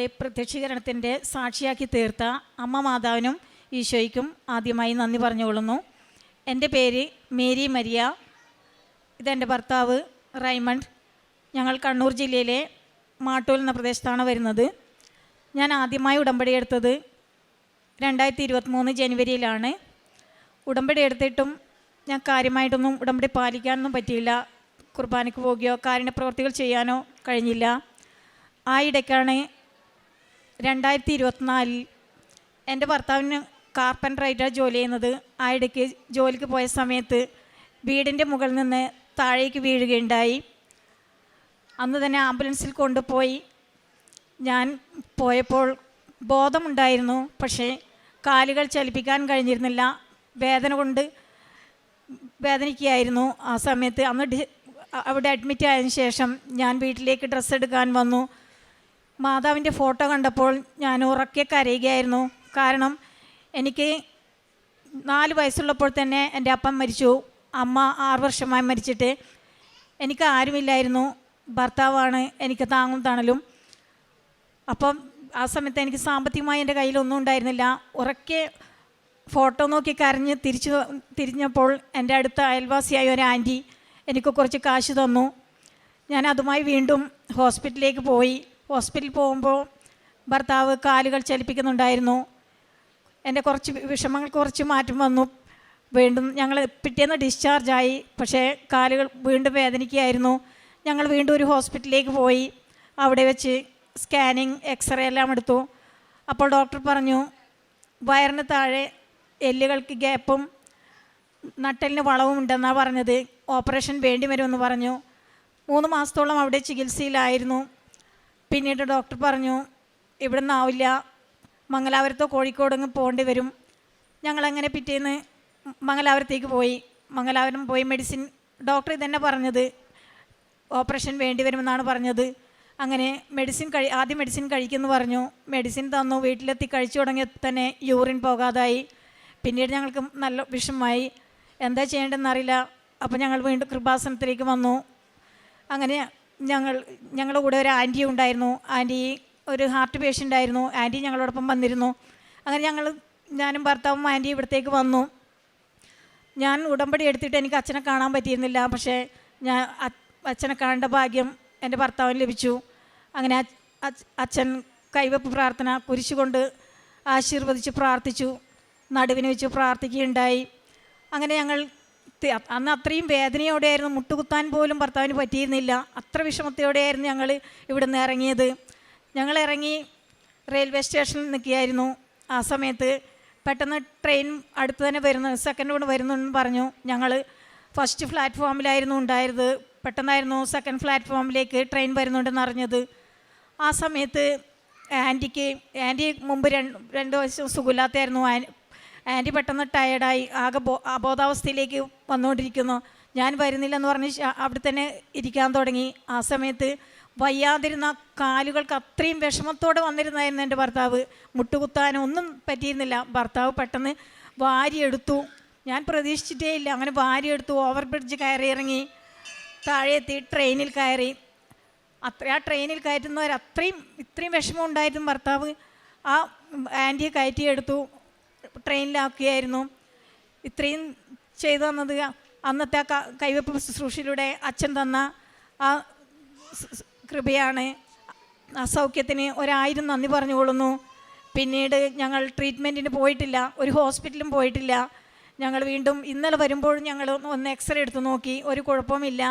ഞങ്ങളെ പ്രത്യക്ഷീകരണത്തിൻ്റെ സാക്ഷിയാക്കി തീർത്ത അമ്മ മാതാവിനും ഈശോയ്ക്കും ആദ്യമായി നന്ദി പറഞ്ഞുകൊള്ളുന്നു. എൻ്റെ പേര് മേരി മരിയ. ഇതെൻ്റെ ഭർത്താവ് റൈമണ്ട്. ഞങ്ങൾ കണ്ണൂർ ജില്ലയിലെ മാട്ടൂൽ എന്ന പ്രദേശത്താണ് വരുന്നത്. ഞാൻ ആദ്യമായി ഉടമ്പടി എടുത്തത് 2023 ജനുവരിയിലാണ്. ഉടമ്പടി എടുത്തിട്ടും ഞാൻ കാര്യമായിട്ടൊന്നും ഉടമ്പടി പാലിക്കാനൊന്നും പറ്റിയില്ല. കുർബാനയ്ക്ക് പോകുകയോ കാരുണ്യ പ്രവർത്തികൾ ചെയ്യാനോ കഴിഞ്ഞില്ല. ആ ഇടയ്ക്കാണ് 2024 എൻ്റെ ഭർത്താവിന് കാർപ്പൻ്ററായിട്ടാണ് ജോലി ചെയ്യുന്നത്. ആ ഇടയ്ക്ക് ജോലിക്ക് പോയ സമയത്ത് വീടിൻ്റെ മുകളിൽ നിന്ന് താഴേക്ക് വീഴുകയുണ്ടായി. അന്ന് തന്നെ ആംബുലൻസിൽ കൊണ്ടുപോയി. ഞാൻ പോയപ്പോൾ ബോധമുണ്ടായിരുന്നു, പക്ഷേ കാലുകൾ ചലിപ്പിക്കാൻ കഴിഞ്ഞിരുന്നില്ല. വേദന കൊണ്ട് വേദനിക്കുകയായിരുന്നു ആ സമയത്ത്. അന്ന് അവിടെ അഡ്മിറ്റ് ആയതിനു ശേഷം ഞാൻ വീട്ടിലേക്ക് ഡ്രസ്സ് എടുക്കാൻ വന്നു. മാതാവിൻ്റെ ഫോട്ടോ കണ്ടപ്പോൾ ഞാൻ ഉറക്കെ കരയുകയായിരുന്നു. കാരണം എനിക്ക് 4 വയസ്സുള്ളപ്പോൾ തന്നെ എൻ്റെ അപ്പൻ മരിച്ചു. അമ്മ 6 വർഷമായി മരിച്ചിട്ട്. എനിക്ക് ആരുമില്ലായിരുന്നു. ഭർത്താവാണ് എനിക്ക് താങ്ങും തണലും. അപ്പം ആ സമയത്ത് എനിക്ക് സാമ്പത്തികമായി എൻ്റെ കയ്യിലൊന്നും ഉണ്ടായിരുന്നില്ല. ഉറക്കെ ഫോട്ടോ നോക്കി കരഞ്ഞ് തിരിഞ്ഞപ്പോൾ എൻ്റെ അടുത്ത അയൽവാസിയായ ഒരു ആൻറ്റി എനിക്ക് കുറച്ച് കാശ് തന്നു. ഞാൻ അതുമായി വീണ്ടും ഹോസ്പിറ്റലിലേക്ക് പോയി. ഹോസ്പിറ്റലിൽ പോകുമ്പോൾ ഭർത്താവ് കാലുകൾ ചലിപ്പിക്കുന്നുണ്ടായിരുന്നു. എൻ്റെ കുറച്ച് വിഷമങ്ങൾക്ക് കുറച്ച് മാറ്റം വന്നു. വീണ്ടും ഞങ്ങൾ പിറ്റേന്ന് ഡിസ്ചാർജായി. പക്ഷേ കാലുകൾ വീണ്ടും വേദനിക്കുകയായിരുന്നു. ഞങ്ങൾ വീണ്ടും ഒരു ഹോസ്പിറ്റലിലേക്ക് പോയി. അവിടെ വെച്ച് സ്കാനിങ്, എക്സ്റേ എല്ലാം എടുത്തു. അപ്പോൾ ഡോക്ടർ പറഞ്ഞു, വയറിന് താഴെ എല്ലുകൾക്ക് ഗ്യാപ്പും നട്ടലിന് വളവും ഉണ്ടെന്നാണ് പറഞ്ഞത്. ഓപ്പറേഷൻ വേണ്ടി വരുമെന്ന് പറഞ്ഞു. 3 മാസത്തോളം അവിടെ ചികിത്സയിലായിരുന്നു. പിന്നീട് ഡോക്ടർ പറഞ്ഞു, ഇവിടെ നിന്നാവില്ല, മംഗലാപുരത്തോ കോഴിക്കോടങ്ങ് പോകേണ്ടി വരും. ഞങ്ങളങ്ങനെ പിറ്റേന്ന് മംഗലാപുരത്തേക്ക് പോയി. മംഗലാപുരം പോയി മെഡിസിൻ, ഡോക്ടർ ഇതന്നെ പറഞ്ഞത്, ഓപ്പറേഷൻ വേണ്ടി വരുമെന്നാണ് പറഞ്ഞത്. അങ്ങനെ ആദ്യം മെഡിസിൻ കഴിക്കുമെന്ന് പറഞ്ഞു. മെഡിസിൻ തന്നു. വീട്ടിലെത്തി കഴിച്ചു തുടങ്ങിയപ്പോൾ തന്നെ യൂറിൻ പോകാതായി. പിന്നീട് ഞങ്ങൾക്ക് നല്ല വിഷമമായി. എന്താ ചെയ്യേണ്ടതെന്നറിയില്ല. അപ്പോൾ ഞങ്ങൾ വീണ്ടും കൃപാസനത്തിലേക്ക് വന്നു. അങ്ങനെ ഞങ്ങളുടെ കൂടെ ഒരു ആൻറ്റി ഉണ്ടായിരുന്നു. ആൻറ്റി ഒരു ഹാർട്ട് പേഷ്യൻ്റ് ആയിരുന്നു. ആൻറ്റി ഞങ്ങളോടൊപ്പം വന്നിരുന്നു. അങ്ങനെ ഞാനും ഭർത്താവും ആൻറ്റി ഇവിടത്തേക്ക് വന്നു. ഞാൻ ഉടമ്പടി എടുത്തിട്ട് എനിക്ക് അച്ഛനെ കാണാൻ പറ്റിയിരുന്നില്ല. പക്ഷേ അച്ഛനെ കാണേണ്ട ഭാഗ്യം എൻ്റെ ഭർത്താവിന് ലഭിച്ചു. അങ്ങനെ അച്ഛൻ കൈവെപ്പ് പ്രാർത്ഥന കുരിശുകൊണ്ട് ആശീർവദിച്ച് പ്രാർത്ഥിച്ചു. നടുവിന് വെച്ച് പ്രാർത്ഥിക്കുകയുണ്ടായി. അങ്ങനെ ഞങ്ങൾ അന്ന് അത്രയും വേദനയോടെയായിരുന്നു. മുട്ടുകുത്താൻ പോലും ഭർത്താവിന് പറ്റിയിരുന്നില്ല. അത്ര വിഷമത്തോടെയായിരുന്നു ഞങ്ങൾ ഇവിടെ നിന്ന് ഇറങ്ങിയത്. ഞങ്ങൾ ഇറങ്ങി റെയിൽവേ സ്റ്റേഷനിൽ നിൽക്കുകയായിരുന്നു. ആ സമയത്ത് പെട്ടെന്ന് ട്രെയിൻ അടുത്ത് തന്നെ സെക്കൻഡ് കൊണ്ട് വരുന്നെന്ന് പറഞ്ഞു. ഞങ്ങൾ ഫസ്റ്റ് പ്ലാറ്റ്ഫോമിലായിരുന്നു ഉണ്ടായത്. പെട്ടെന്നായിരുന്നു സെക്കൻഡ് പ്ലാറ്റ്ഫോമിലേക്ക് ട്രെയിൻ വരുന്നുണ്ടെന്ന് അറിഞ്ഞത്. ആ സമയത്ത് ആൻറ്റി മുമ്പ് 2 ദിവസം സുഖമില്ലാത്തായിരുന്നു. ആൻറ്റി പെട്ടെന്ന് ടയേർഡായി ആകെ അബോധാവസ്ഥയിലേക്ക് വന്നുകൊണ്ടിരിക്കുന്നു. ഞാൻ വരുന്നില്ലെന്ന് പറഞ്ഞ് അവിടെ തന്നെ ഇരിക്കാൻ തുടങ്ങി. ആ സമയത്ത് വയ്യാതിരുന്ന കാലുകൾക്ക് അത്രയും വിഷമത്തോടെ വന്നിരുന്നായിരുന്നു എൻ്റെ ഭർത്താവ്. മുട്ടുകുത്താനൊന്നും പറ്റിയിരുന്നില്ല. ഭർത്താവ് പെട്ടെന്ന് വാരിയെടുത്തു. ഞാൻ പ്രതീക്ഷിച്ചിട്ടേ ഇല്ല. അങ്ങനെ വാരിയെടുത്തു. ഓവർ ബ്രിഡ്ജ് കയറി ഇറങ്ങി താഴെ എത്തി ട്രെയിനിൽ കയറി. ആ ട്രെയിനിൽ കയറ്റുന്നവർ ഇത്രയും വിഷമം ഉണ്ടായിരുന്നു. ഭർത്താവ് ആ ആൻറ്റിയെ കയറ്റിയെടുത്തു, ട്രെയിനിലാക്കുകയായിരുന്നു. ഇത്രയും ചെയ്തു തന്നത് അന്നത്തെ ആ കൈവെപ്പ് ശുശ്രൂഷയിലൂടെ അച്ഛൻ തന്ന ആ കൃപയാണ്. ആ സൗഖ്യത്തിന് 1000 നന്ദി പറഞ്ഞുകൊള്ളുന്നു. പിന്നീട് ഞങ്ങൾ ട്രീറ്റ്മെൻറ്റിന് പോയിട്ടില്ല, ഒരു ഹോസ്പിറ്റലും പോയിട്ടില്ല. ഞങ്ങൾ വീണ്ടും ഇന്നലെ വരുമ്പോഴും ഞങ്ങൾ ഒന്ന് എക്സ്റേ എടുത്ത് നോക്കി, ഒരു കുഴപ്പമില്ല.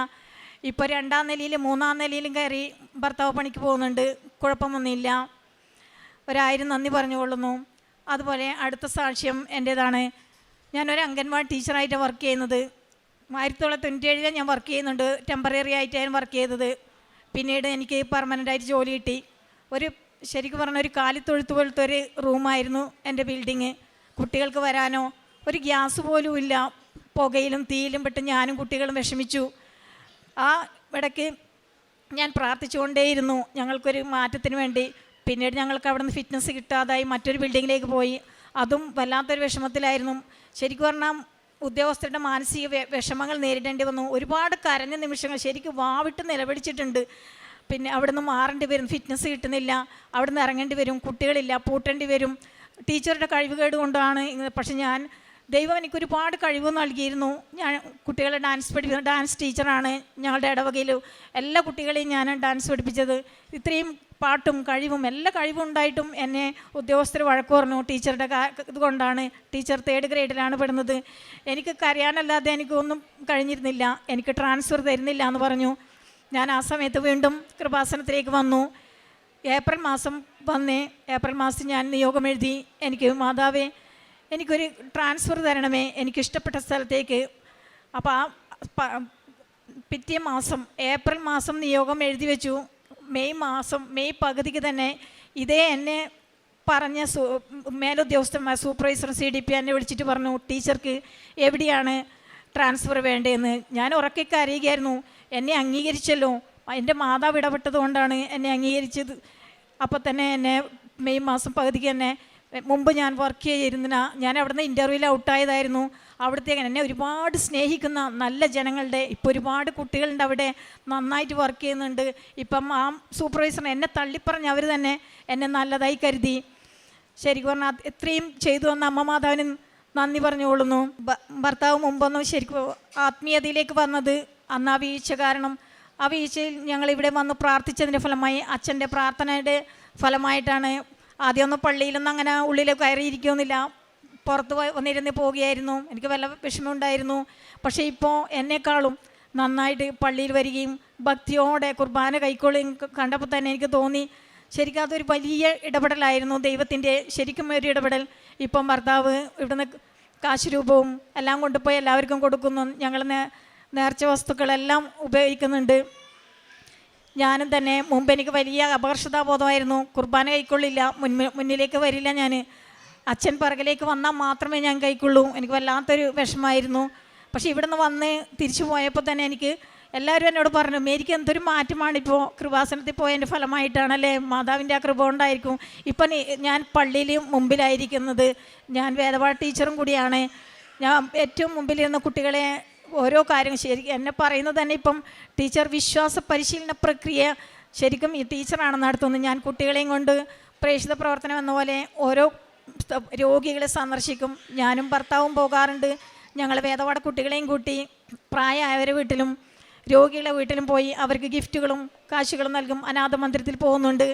ഇപ്പോൾ 2ാം നിലയിലും 3ാം നിലയിലും കയറി ഭർത്താവ് പണിക്ക് പോകുന്നുണ്ട്. കുഴപ്പമൊന്നുമില്ല. 1000 നന്ദി പറഞ്ഞുകൊള്ളുന്നു. അതുപോലെ അടുത്ത സാക്ഷ്യം എൻ്റേതാണ്. ഞാനൊരു അംഗൻവാടി ടീച്ചറായിട്ട് വർക്ക് ചെയ്യുന്നത്. 1997 ഞാൻ വർക്ക് ചെയ്യുന്നുണ്ട്. ടെമ്പററി ആയിട്ടായിരുന്നു വർക്ക് ചെയ്തത്. പിന്നീട് എനിക്ക് പെർമനൻ്റായിട്ട് ജോലി കിട്ടി. ശരിക്കും പറഞ്ഞാൽ ഒരു കാലിത്തൊഴുത്ത് പോലത്തെ ഒരു റൂമായിരുന്നു എൻ്റെ ബിൽഡിങ്. കുട്ടികൾക്ക് വരാനോ ഒരു ഗ്യാസ് പോലും ഇല്ല. പുകയിലും തീയിലും പെട്ട് ഞാനും കുട്ടികളും വിഷമിച്ചു. ആ ഇടയ്ക്ക് ഞാൻ പ്രാർത്ഥിച്ചുകൊണ്ടേയിരുന്നു ഞങ്ങൾക്കൊരു മാറ്റത്തിന് വേണ്ടി. പിന്നീട് ഞങ്ങൾക്ക് അവിടെ നിന്ന് ഫിറ്റ്നസ് കിട്ടാതായി മറ്റൊരു ബിൽഡിങ്ങിലേക്ക് പോയി. അതും വല്ലാത്തൊരു വിഷമത്തിലായിരുന്നു. ശരിക്കും പറഞ്ഞാൽ ഉദ്യോഗസ്ഥരുടെ മാനസിക വിഷമങ്ങൾ നേരിടേണ്ടി വന്നു. ഒരുപാട് കരഞ്ഞ നിമിഷങ്ങൾ, ശരിക്കും വാവിട്ട് നിലവിളിച്ചിട്ടുണ്ട്. പിന്നെ അവിടുന്ന് മാറേണ്ടി വരും, ഫിറ്റ്നസ് കിട്ടുന്നില്ല, അവിടുന്ന് ഇറങ്ങേണ്ടി വരും, കുട്ടികളില്ല, പൂട്ടേണ്ടി വരും. ടീച്ചറുടെ കഴിവുകേട് കൊണ്ടാണ്. പക്ഷെ ദൈവം എനിക്കൊരുപാട് കഴിവ് നൽകിയിരുന്നു. ഞാൻ കുട്ടികളെ ഡാൻസ് ടീച്ചറാണ്. ഞങ്ങളുടെ ഇടവകയിൽ എല്ലാ കുട്ടികളെയും ഞാൻ ഡാൻസ് പഠിപ്പിച്ചത്. ഇത്രയും പാട്ടും കഴിവും എല്ലാ കഴിവും ഉണ്ടായിട്ടും എന്നെ ഉദ്യോഗസ്ഥർ വഴക്ക് പറഞ്ഞു. ടീച്ചറുടെ ഇതുകൊണ്ടാണ്. ടീച്ചർ 3rd ഗ്രേഡിലാണ് പെടുന്നത്. എനിക്ക് കരയാനല്ലാതെ എനിക്കൊന്നും കഴിഞ്ഞിരുന്നില്ല. എനിക്ക് ട്രാൻസ്ഫർ തരുന്നില്ല എന്ന് പറഞ്ഞു. ഞാൻ ആ സമയത്ത് വീണ്ടും കൃപാസനത്തിലേക്ക് വന്നു. ഏപ്രിൽ മാസം ഞാൻ നിയോഗം എഴുതി. എനിക്ക് മാതാവേ, എനിക്കൊരു ട്രാൻസ്ഫർ തരണമേ, എനിക്കിഷ്ടപ്പെട്ട സ്ഥലത്തേക്ക്. അപ്പോൾ പിറ്റേ മാസം ഏപ്രിൽ മാസം നിയോഗം എഴുതി വെച്ചു. മെയ് പകുതിക്ക് തന്നെ ഇതേ എന്നെ പറഞ്ഞ മേലുദ്യോഗസ്ഥന്മാർ, സൂപ്പർവൈസർ CDP എന്നെ വിളിച്ചിട്ട് പറഞ്ഞു, ടീച്ചർക്ക് എവിടെയാണ് ട്രാൻസ്ഫർ വേണ്ടതെന്ന്. ഞാൻ ഉറക്കെ കരയുകയായിരുന്നു. എന്നെ അംഗീകരിച്ചല്ലോ, എൻ്റെ മാതാവ് ഇടപെട്ടത് കൊണ്ടാണ് എന്നെ അംഗീകരിച്ചത്. അപ്പോൾ തന്നെ എന്നെ മെയ് മാസം പകുതിക്ക് തന്നെ, മുമ്പ് ഞാൻ വർക്ക് ചെയ്തിരുന്ന, ഞാൻ അവിടുന്ന് ഇൻ്റർവ്യൂവിൽ ഔട്ടായതായിരുന്നു. അവിടുത്തേക്ക് എന്നെ ഒരുപാട് സ്നേഹിക്കുന്ന നല്ല ജനങ്ങളുടെ, ഇപ്പോൾ ഒരുപാട് കുട്ടികളുണ്ട് അവിടെ, നന്നായിട്ട് വർക്ക് ചെയ്യുന്നുണ്ട്. ഇപ്പം ആ സൂപ്പർവൈസർ എന്നെ തള്ളിപ്പറഞ്ഞ് അവർ തന്നെ എന്നെ നല്ലതായി കരുതി. ശരിക്കും പറഞ്ഞാൽ ഇത്രയും ചെയ്തു വന്ന അമ്മ മാതാവിന് നന്ദി പറഞ്ഞുകൊള്ളുന്നു. ഭർത്താവ് മുമ്പൊന്നും ശരിക്കും ആത്മീയതയിലേക്ക് വന്നത് അന്ന് ആ വീഴ്ച കാരണം. ആ വീഴ്ചയിൽ ഞങ്ങളിവിടെ വന്ന് പ്രാർത്ഥിച്ചതിൻ്റെ ഫലമായി, അച്ഛൻ്റെ പ്രാർത്ഥനയുടെ ഫലമായിട്ടാണ്. ആദ്യമൊന്നും പള്ളിയിലൊന്നും അങ്ങനെ ഉള്ളിൽ കയറിയിരിക്കുന്നില്ല, പുറത്ത് വന്നിരുന്ന് പോവുകയായിരുന്നു. എനിക്ക് വല്ല വിഷമമുണ്ടായിരുന്നു. പക്ഷേ ഇപ്പോൾ എന്നെക്കാളും നന്നായിട്ട് പള്ളിയിൽ വരികയും ഭക്തിയോടെ കുർബാന കൈക്കൊള്ളുകയും കണ്ടപ്പോൾ തന്നെ എനിക്ക് തോന്നി, ശരിക്കും അതൊരു വലിയ ഇടപെടലായിരുന്നു, ദൈവത്തിൻ്റെ ശരിക്കും ഒരു ഇടപെടൽ. ഇപ്പം ഭർത്താവ് ഇവിടുന്ന് കാശ് രൂപവും എല്ലാം കൊണ്ടുപോയി എല്ലാവർക്കും കൊടുക്കുന്നു. ഞങ്ങൾ നേർച്ച വസ്തുക്കളെല്ലാം ഉപയോഗിക്കുന്നുണ്ട്. ഞാനും തന്നെ മുമ്പ് എനിക്ക് വലിയ അപകർഷതാബോധമായിരുന്നു. കുർബാന കൈക്കൊള്ളില്ല, മുന്നിലേക്ക് വരില്ല. ഞാൻ അച്ഛൻ പിറകിലേക്ക് വന്നാൽ മാത്രമേ ഞാൻ കൈക്കൊള്ളൂ. എനിക്ക് വല്ലാത്തൊരു വിഷമമായിരുന്നു. പക്ഷേ ഇവിടെ നിന്ന് വന്ന് തിരിച്ചു പോയപ്പോൾ തന്നെ എനിക്ക് എല്ലാവരും എന്നോട് പറഞ്ഞു, മേരിക്ക് എന്തൊരു മാറ്റമാണിപ്പോൾ കൃപാസനത്തിൽ പോയതിൻ്റെ ഫലമായിട്ടാണല്ലേ, മാതാവിൻ്റെ ആ കൃപ കൊണ്ടായിരിക്കും ഇപ്പം ഞാൻ പള്ളിയിൽ മുമ്പിലായിരിക്കുന്നത്. ഞാൻ വേദപാഠ ടീച്ചറും കൂടിയാണ്. ഞാൻ ഏറ്റവും മുമ്പിലിരുന്ന കുട്ടികളെ ഓരോ കാര്യം ശരിക്കും എന്നെ പറയുന്നത് തന്നെ, ഇപ്പം ടീച്ചർ വിശ്വാസ പരിശീലന പ്രക്രിയ ശരിക്കും ഈ ടീച്ചറാണ് നടത്തുന്നത്. ഞാൻ കുട്ടികളെയും കൊണ്ട് പ്രേക്ഷിത പ്രവർത്തനം എന്ന പോലെ ഓരോ രോഗികളെ സന്ദർശിക്കും. ഞാനും ഭർത്താവും പോകാറുണ്ട്. ഞങ്ങൾ വേദപാഠ കുട്ടികളെയും കൂട്ടി പ്രായമായവരുടെ വീട്ടിലും രോഗികളുടെ വീട്ടിലും പോയി അവർക്ക് ഗിഫ്റ്റുകളും കാശുകളും നൽകും. അനാഥ മന്ദിരത്തിൽ പോകുന്നുണ്ട്,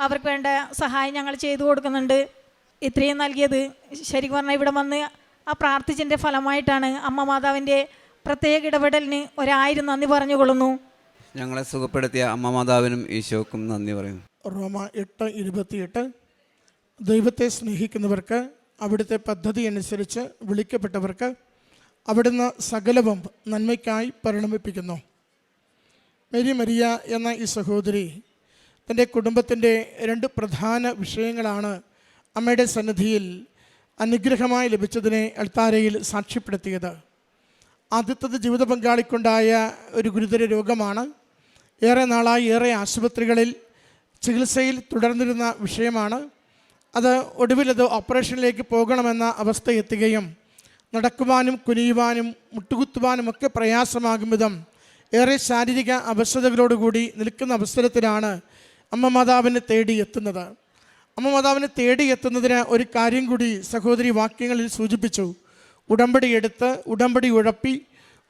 അവർക്ക് വേണ്ട സഹായം ഞങ്ങൾ ചെയ്തു കൊടുക്കുന്നുണ്ട്. ഇത്രയും നൽകിയത് ശരിക്കും പറഞ്ഞാൽ ഇവിടെ വന്ന് ആ പ്രാർത്ഥിച്ചതിൻ്റെ ഫലമായിട്ടാണ്. അമ്മ മാതാവിൻ്റെ പ്രത്യേക ഇടപെടലിന് 1000 നന്ദി പറഞ്ഞുകൊള്ളുന്നു. ഞങ്ങളെ സുഖപ്പെടുത്തിയ അമ്മ മാതാവിനും ഈശോക്കും നന്ദി പറയുന്നു. റോമ 8:28 ദൈവത്തെ സ്നേഹിക്കുന്നവർക്ക് അവിടുത്തെ പദ്ധതി അനുസരിച്ച് വിളിക്കപ്പെട്ടവർക്ക് അവിടുന്ന് സകലവും നന്മയ്ക്കായി പരിണമിപ്പിക്കുന്നു. മേരി മരിയ എന്ന ഈ സഹോദരി തൻ്റെ കുടുംബത്തിൻ്റെ 2 പ്രധാന വിഷയങ്ങളാണ് അമ്മയുടെ സന്നിധിയിൽ അനുഗ്രഹമായി ലഭിച്ചതിനെ അൾത്താരയിൽ സാക്ഷ്യപ്പെടുത്തിയത്. ആദ്യത്തത് ജീവിത പങ്കാളിക്കുണ്ടായ ഒരു ഗുരുതര രോഗമാണ്. ഏറെ നാളായി ഏറെ ആശുപത്രികളിൽ ചികിത്സയിൽ തുടർന്നിരുന്ന വിഷയമാണ്. അത് ഒടുവിലത് ഓപ്പറേഷനിലേക്ക് പോകണമെന്ന അവസ്ഥ എത്തുകയും നടക്കുവാനും കുനിയുവാനും മുട്ടുകുത്തുവാനും ഒക്കെ പ്രയാസമാകും വിധം ഏറെ ശാരീരിക അവശതകളോടുകൂടി നിൽക്കുന്ന അവസരത്തിലാണ് അമ്മ മാതാവിനെ തേടിയെത്തുന്നത്. അമ്മ മാതാവിനെ തേടിയെത്തുന്നതിന് ഒരു കാര്യം കൂടി സഹോദരി വാക്യങ്ങളിൽ സൂചിപ്പിച്ചു. ഉടമ്പടി എടുത്ത്, ഉടമ്പടി ഉഴപ്പി,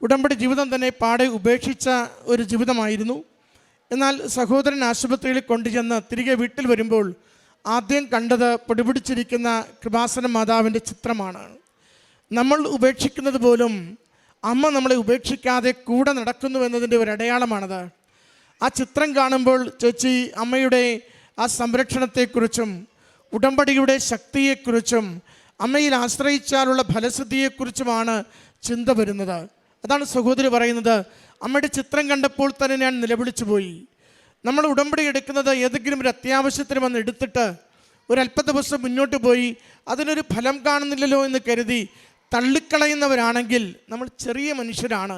ഉടമ്പടി ജീവിതം തന്നെ പാടെ ഉപേക്ഷിച്ച ഒരു ജീവിതമായിരുന്നു. എന്നാൽ സഹോദരൻ ആശുപത്രിയിൽ കൊണ്ടുചെന്ന് തിരികെ വീട്ടിൽ വരുമ്പോൾ ആദ്യം കണ്ടത് പൊടിപിടിച്ചിരിക്കുന്ന കൃപാസന മാതാവിൻ്റെ ചിത്രമാണ്. നമ്മൾ ഉപേക്ഷിക്കുന്നത് പോലും അമ്മ നമ്മളെ ഉപേക്ഷിക്കാതെ കൂടെ നടക്കുന്നു എന്നതിൻ്റെ ഒരു അടയാളമാണത്. ആ ചിത്രം കാണുമ്പോൾ ചേച്ചി അമ്മയുടെ ആ സംരക്ഷണത്തെക്കുറിച്ചും ഉടമ്പടിയുടെ ശക്തിയെക്കുറിച്ചും അമ്മയിൽ ആശ്രയിച്ചാലുള്ള ഫലസിദ്ധിയെക്കുറിച്ചുമാണ് ചിന്ത വരുന്നത്. അതാണ് സഹോദരി പറയുന്നത്. അമ്മയുടെ ചിത്രം കണ്ടപ്പോൾ തന്നെ ഞാൻ നിലവിളിച്ചു പോയി. നമ്മൾ ഉടമ്പടി എടുക്കുന്നത് ഏതെങ്കിലും ഒരു അത്യാവശ്യത്തിന് വന്ന് എടുത്തിട്ട് ഒരല്പ ദിവസം മുന്നോട്ട് പോയി അതിനൊരു ഫലം കാണുന്നില്ലല്ലോ എന്ന് കരുതി തള്ളിക്കളയുന്നവരാണെങ്കിൽ നമ്മൾ ചെറിയ മനുഷ്യരാണ്,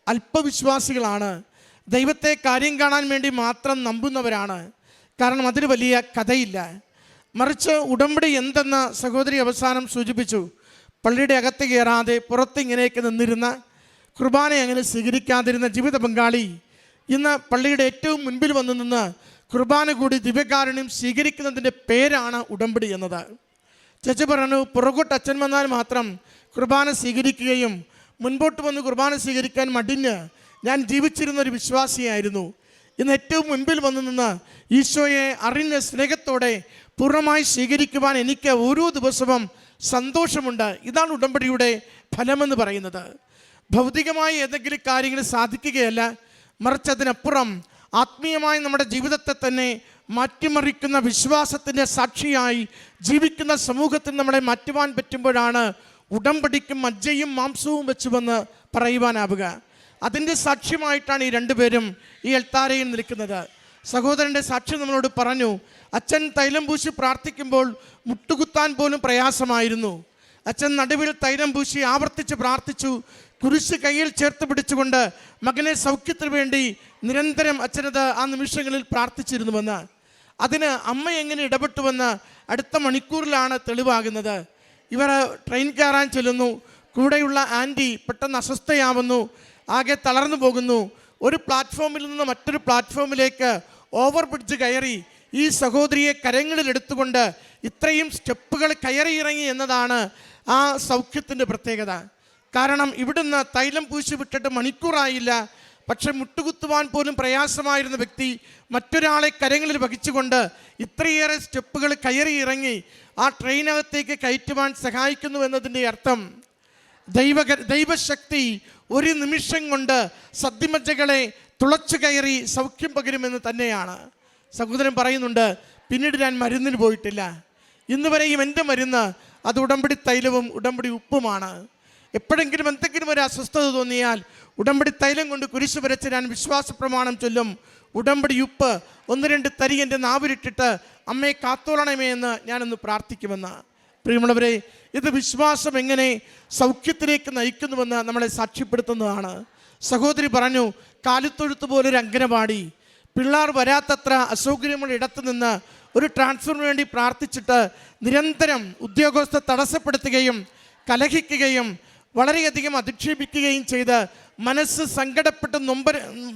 അല്പവിശ്വാസികളാണ്, ദൈവത്തെ കാര്യം കാണാൻ വേണ്ടി മാത്രം നമ്പുന്നവരാണ്. കാരണം അതിന് വലിയ കഥയില്ല. മറിച്ച് ഉടമ്പടി എന്തെന്ന് സഹോദരി അവസാനം സൂചിപ്പിച്ചു. പള്ളിയുടെ അകത്ത് കയറാതെ പുറത്ത് ഇങ്ങനെയൊക്കെ നിന്നിരുന്ന, കുർബാന അങ്ങനെ സ്വീകരിക്കാതിരുന്ന ജീവിത പങ്കാളി ഇന്ന് പള്ളിയുടെ ഏറ്റവും മുൻപിൽ വന്നു നിന്ന് കുർബാന കൂടി ദിവ്യകാരുണ്യം സ്വീകരിക്കുന്നതിൻ്റെ പേരാണ് ഉടമ്പടി എന്നത്. ചേച്ചി പറഞ്ഞു, പുറകോട്ട് അച്ഛൻ വന്നാൽ മാത്രം കുർബാന സ്വീകരിക്കുകയും മുൻപോട്ട് വന്ന് കുർബാന സ്വീകരിക്കാൻ മടിഞ്ഞ് ഞാൻ ജീവിച്ചിരുന്നൊരു വിശ്വാസിയായിരുന്നു. ഇന്ന് ഏറ്റവും മുൻപിൽ വന്നു നിന്ന് ഈശോയെ അറിഞ്ഞ് സ്നേഹത്തോടെ പൂർണ്ണമായി സ്വീകരിക്കുവാൻ എനിക്ക് ഓരോ ദിവസവും സന്തോഷമുണ്ട്. ഇതാണ് ഉടമ്പടിയുടെ ഫലമെന്ന് പറയുന്നത്. ഭൗതികമായ ഏതെങ്കിലും കാര്യങ്ങൾ സാധിക്കുകയല്ല, മറിച്ച് അതിനപ്പുറം ആത്മീയമായി നമ്മുടെ ജീവിതത്തെ തന്നെ മാറ്റിമറിക്കുന്ന വിശ്വാസത്തിൻ്റെ സാക്ഷിയായി ജീവിക്കുന്ന സമൂഹത്തിൽ നമ്മളെ മാറ്റുവാൻ പറ്റുമ്പോഴാണ് ഉടമ്പടിക്കും മജ്ജയും മാംസവും വെച്ചുവെന്ന് പറയുവാനാവുക. അതിൻ്റെ സാക്ഷ്യമായിട്ടാണ് ഈ രണ്ടുപേരും ഈ എൽത്താരയിൽ നിൽക്കുന്നത്. സഹോദരൻ്റെ സാക്ഷ്യം നമ്മളോട് പറഞ്ഞു, അച്ഛൻ തൈലം പൂശി പ്രാർത്ഥിക്കുമ്പോൾ മുട്ടുകുത്താൻ പോലും പ്രയാസമായിരുന്നു. അച്ഛൻ നടുവിൽ തൈലം പൂശി ആവർത്തിച്ച് പ്രാർത്ഥിച്ചു. കുരിശ് കയ്യിൽ ചേർത്ത് പിടിച്ചുകൊണ്ട് മകനെ സൗഖ്യത്തിന് വേണ്ടി നിരന്തരം അച്ഛനത് ആ നിമിഷങ്ങളിൽ പ്രാർത്ഥിച്ചിരുന്നുവെന്ന്. അതിന് അമ്മ എങ്ങനെ ഇടപെട്ടുവെന്ന് അടുത്ത മണിക്കൂറിലാണ് തെളിവാകുന്നത്. ഇവർ ട്രെയിൻ കയറാൻ ചെല്ലുന്നു. കൂടെയുള്ള ആൻറ്റി പെട്ടെന്ന് അസ്വസ്ഥയാവുന്നു, ആകെ തളർന്നു പോകുന്നു. ഒരു പ്ലാറ്റ്ഫോമിൽ നിന്ന് മറ്റൊരു പ്ലാറ്റ്ഫോമിലേക്ക് ഓവർ ബ്രിഡ്ജ് കയറി ഈ സഹോദരിയെ കരങ്ങളിലെടുത്തുകൊണ്ട് ഇത്രയും സ്റ്റെപ്പുകൾ കയറി ഇറങ്ങി എന്നതാണ് ആ സൗഖ്യത്തിൻ്റെ പ്രത്യേകത. കാരണം ഇവിടുന്ന് തൈലം പൂശി വിട്ടിട്ട് മണിക്കൂറായില്ല, പക്ഷെ മുട്ടുകുത്തുവാൻ പോലും പ്രയാസമായിരുന്ന വ്യക്തി മറ്റൊരാളെ കരങ്ങളിൽ വഹിച്ചുകൊണ്ട് ഇത്രയേറെ സ്റ്റെപ്പുകൾ കയറി ഇറങ്ങി ആ ട്രെയിനകത്തേക്ക് കയറ്റുവാൻ സഹായിക്കുന്നു എന്നതിൻ്റെ അർത്ഥം ദൈവശക്തി ഒരു നിമിഷം കൊണ്ട് സദ്യമജ്ജകളെ തുളച്ചു കയറി സൗഖ്യം പകരുമെന്ന് തന്നെയാണ്. സഹോദരൻ പറയുന്നുണ്ട്, പിന്നീട് ഞാൻ മരുന്നിന് പോയിട്ടില്ല. ഇന്ന് വരെയും എൻ്റെ മരുന്ന് അത് ഉടമ്പടി തൈലവും ഉടമ്പടി ഉപ്പുമാണ്. എപ്പോഴെങ്കിലും എന്തെങ്കിലും ഒരു അസ്വസ്ഥത തോന്നിയാൽ ഉടമ്പടി തൈലം കൊണ്ട് കുരിശ് വരച്ച് ഞാൻ വിശ്വാസ പ്രമാണം ചൊല്ലും. ഉടമ്പടി ഉപ്പ് 1-2 തരി എൻ്റെ നാവിലിട്ടിട്ട് അമ്മയെ കാത്തോളണമേ എന്ന് ഞാനൊന്ന് പ്രാർത്ഥിക്കുമെന്ന്. പ്രിയമുള്ളവരെ, ഇത് വിശ്വാസം എങ്ങനെ സൗഖ്യത്തിലേക്ക് നയിക്കുന്നുവെന്ന് നമ്മളെ സാക്ഷ്യപ്പെടുത്തുന്നതാണ്. സഹോദരി പറഞ്ഞു, കാലിത്തൊഴുത്ത് പോലൊരു അംഗനവാടി, പിള്ളേർ വരാത്തത്ര അസൗകര്യമുള്ള ഇടത്തു നിന്ന് ഒരു ട്രാൻസ്ഫറിന് വേണ്ടി പ്രാർത്ഥിച്ചിട്ട് നിരന്തരം ഉദ്യോഗസ്ഥർ തടസ്സപ്പെടുത്തുകയും കലഹിക്കുകയും വളരെയധികം അധിക്ഷേപിക്കുകയും ചെയ്ത് മനസ്സ് സങ്കടപ്പെട്ട്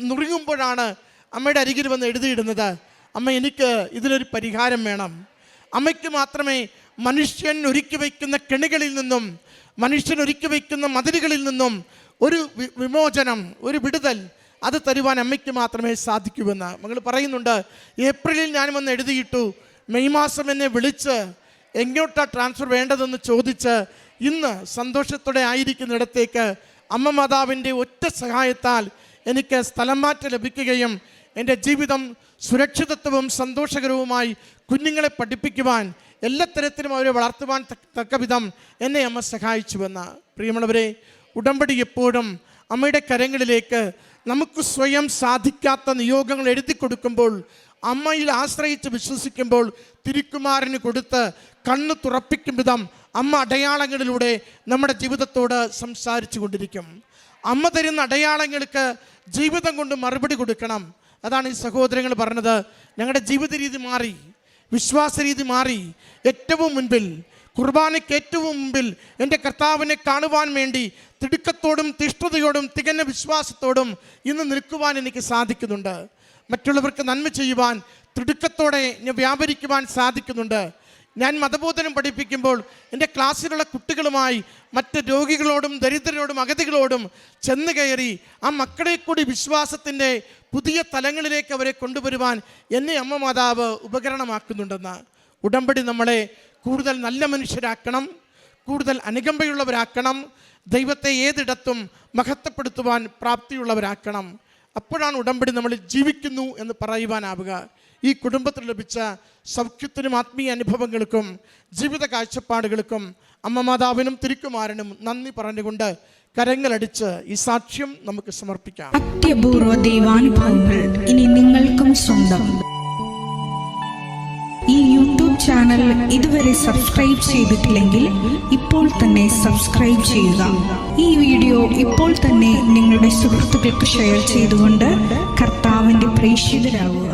നുറുങ്ങുമ്പോഴാണ് അമ്മയുടെ അരികിൽ വന്ന് എഴുതിയിടുന്നത്, അമ്മ എനിക്ക് ഇതിനൊരു പരിഹാരം വേണം. അമ്മയ്ക്ക് മാത്രമേ മനുഷ്യൻ ഒരുക്കി വയ്ക്കുന്ന കെണികളിൽ നിന്നും മനുഷ്യൻ ഒരുക്കി വയ്ക്കുന്ന മതിലുകളിൽ നിന്നും ഒരു വിമോചനം, ഒരു വിടുതൽ അത് തരുവാൻ അമ്മയ്ക്ക് മാത്രമേ സാധിക്കൂവെന്ന് മകൾ പറയുന്നുണ്ട്. ഏപ്രിലിൽ ഞാൻ വന്ന് എഴുതിയിട്ടു, മെയ് മാസം എന്നെ വിളിച്ച് എങ്ങോട്ടാണ് ട്രാൻസ്ഫർ വേണ്ടതെന്ന് ചോദിച്ച് ഇന്ന് സന്തോഷത്തോടെ ആയിരിക്കുന്നിടത്തേക്ക് അമ്മ മാതാവിൻ്റെ ഒറ്റ സഹായത്താൽ എനിക്ക് സ്ഥലം മാറ്റം ലഭിക്കുകയും എൻ്റെ ജീവിതം സുരക്ഷിതത്വവും സന്തോഷകരവുമായി കുഞ്ഞുങ്ങളെ പഠിപ്പിക്കുവാൻ എല്ലാ തരത്തിലും അവരെ വളർത്തുവാൻ തക്ക വിധം എന്നെ അമ്മ സഹായിച്ചുവെന്ന്. പ്രിയമുള്ളവരെ, ഉടമ്പടി എപ്പോഴും അമ്മയുടെ കരങ്ങളിലേക്ക് നമുക്ക് സ്വയം സാധിക്കാത്ത നിയോഗങ്ങൾ എഴുതി കൊടുക്കുമ്പോൾ, അമ്മയിൽ ആശ്രയിച്ച് വിശ്വസിക്കുമ്പോൾ തിരുക്കുമാരന് കൊടുത്ത് കണ്ണ് തുറപ്പിക്കും വിധം അമ്മ അടയാളങ്ങളിലൂടെ നമ്മുടെ ജീവിതത്തോട് സംസാരിച്ചു കൊണ്ടിരിക്കും. അമ്മ തരുന്ന അടയാളങ്ങൾക്ക് ജീവിതം കൊണ്ട് മറുപടി കൊടുക്കണം. അതാണ് ഈ സഹോദരങ്ങൾ പറഞ്ഞത്. ഞങ്ങളുടെ ജീവിത രീതി മാറി, വിശ്വാസ രീതി മാറി. ഏറ്റവും മുൻപിൽ, കുർബാനയ്ക്ക് ഏറ്റവും മുമ്പിൽ എൻ്റെ കർത്താവിനെ കാണുവാൻ വേണ്ടി തിടുക്കത്തോടും തിഷ്ഠതയോടും തികഞ്ഞ വിശ്വാസത്തോടും ഇന്ന് നിൽക്കുവാൻ എനിക്ക് സാധിക്കുന്നുണ്ട്. മറ്റുള്ളവർക്ക് നന്മ ചെയ്യുവാൻ തിടുക്കത്തോടെ വ്യാപരിക്കുവാൻ സാധിക്കുന്നുണ്ട്. ഞാൻ മതബോധനം പഠിപ്പിക്കുമ്പോൾ എൻ്റെ ക്ലാസ്സിലുള്ള കുട്ടികളുമായി മറ്റ് രോഗികളോടും ദരിദ്രരോടും അഗതികളോടും ചെന്ന് കയറി ആ മക്കളെ കൂടി വിശ്വാസത്തിൻ്റെ പുതിയ തലങ്ങളിലേക്ക് അവരെ കൊണ്ടുവരുവാൻ എന്നെ അമ്മ മാതാവ് ഉപകരണമാക്കുന്നുണ്ടെന്ന്. ഉടമ്പടി നമ്മളെ കൂടുതൽ നല്ല മനുഷ്യരാക്കണം, കൂടുതൽ അനുകമ്പയുള്ളവരാക്കണം, ദൈവത്തെ ഏതിടത്തും മഹത്വപ്പെടുത്തുവാൻ പ്രാപ്തിയുള്ളവരാക്കണം. അപ്പോഴാണ് ഉടമ്പടി നമ്മൾ ജീവിക്കുന്നു എന്ന് പറയുവാനാവുക. ഈ കുടുംബത്തിൽ ലഭിച്ച സൗഖ്യത്തിനും ആത്മീയ അനുഭവങ്ങൾക്കും ജീവിത കാഴ്ചപ്പാടുകൾക്കും അമ്മ മാതാവിനും തിരുക്കുമാരനും നന്ദി പറഞ്ഞുകൊണ്ട് കരങ്ങളടിച്ച് ഈ സാക്ഷ്യം നമുക്ക് സമർപ്പിക്കാം. അത്യപൂർവ ദൈവാനുഭവങ്ങൾ ഇനി നിങ്ങൾക്കും സ്വന്തം. ഈ യൂട്യൂബ് ചാനൽ ഇതുവരെ സബ്സ്ക്രൈബ് ചെയ്തിട്ടില്ലെങ്കിൽ ഇപ്പോൾ തന്നെ സബ്സ്ക്രൈബ് ചെയ്യുക. ഈ വീഡിയോ ഇപ്പോൾ തന്നെ നിങ്ങളുടെ സുഹൃത്തുക്കൾക്ക് ഷെയർ ചെയ്തുകൊണ്ട് കർത്താവിൻ്റെ പ്രേക്ഷിതരാകുക.